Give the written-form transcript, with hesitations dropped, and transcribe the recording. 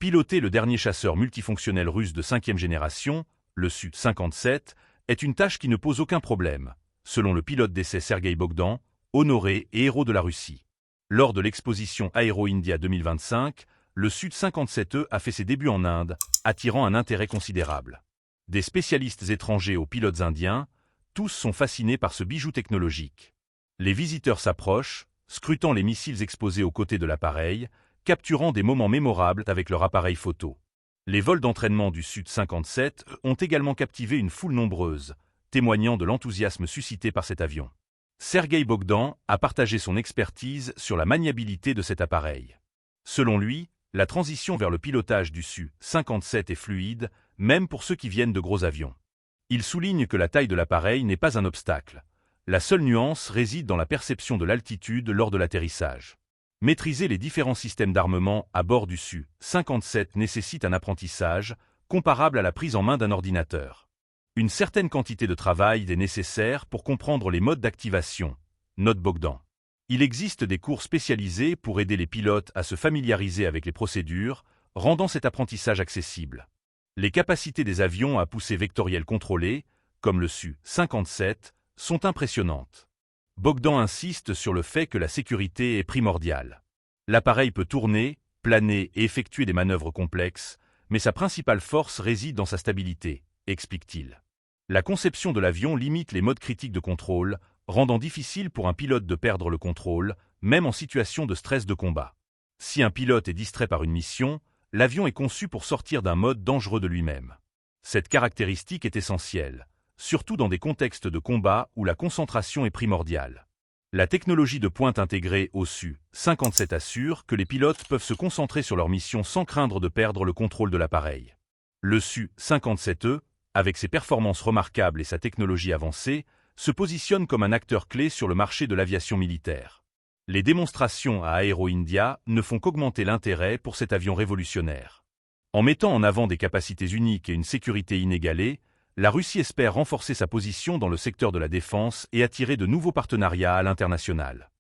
Piloter le dernier chasseur multifonctionnel russe de 5e génération, le Su-57, est une tâche qui ne pose aucun problème, selon le pilote d'essai Sergueï Bogdan, honoré et héros de la Russie. Lors de l'exposition Aero India 2025, le Su-57E a fait ses débuts en Inde, attirant un intérêt considérable. Des spécialistes étrangers aux pilotes indiens, tous sont fascinés par ce bijou technologique. Les visiteurs s'approchent, scrutant les missiles exposés aux côtés de l'appareil, capturant des moments mémorables avec leur appareil photo. Les vols d'entraînement du Su-57 ont également captivé une foule nombreuse, témoignant de l'enthousiasme suscité par cet avion. Sergueï Bogdan a partagé son expertise sur la maniabilité de cet appareil. Selon lui, la transition vers le pilotage du Su-57 est fluide, même pour ceux qui viennent de gros avions. Il souligne que la taille de l'appareil n'est pas un obstacle. La seule nuance réside dans la perception de l'altitude lors de l'atterrissage. Maîtriser les différents systèmes d'armement à bord du Su-57 nécessite un apprentissage comparable à la prise en main d'un ordinateur. Une certaine quantité de travail est nécessaire pour comprendre les modes d'activation, note Bogdan. Il existe des cours spécialisés pour aider les pilotes à se familiariser avec les procédures, rendant cet apprentissage accessible. Les capacités des avions à poussée vectorielle contrôlée, comme le Su-57, sont impressionnantes. Bogdan insiste sur le fait que la sécurité est primordiale. L'appareil peut tourner, planer et effectuer des manœuvres complexes, mais sa principale force réside dans sa stabilité, explique-t-il. La conception de l'avion limite les modes critiques de contrôle, rendant difficile pour un pilote de perdre le contrôle, même en situation de stress de combat. Si un pilote est distrait par une mission, l'avion est conçu pour sortir d'un mode dangereux de lui-même. Cette caractéristique est essentielle, surtout dans des contextes de combat où la concentration est primordiale. La technologie de pointe intégrée au Su-57 assure que les pilotes peuvent se concentrer sur leur mission sans craindre de perdre le contrôle de l'appareil. Le Su-57E, avec ses performances remarquables et sa technologie avancée, se positionne comme un acteur clé sur le marché de l'aviation militaire. Les démonstrations à Aero India ne font qu'augmenter l'intérêt pour cet avion révolutionnaire. En mettant en avant des capacités uniques et une sécurité inégalée, la Russie espère renforcer sa position dans le secteur de la défense et attirer de nouveaux partenariats à l'international.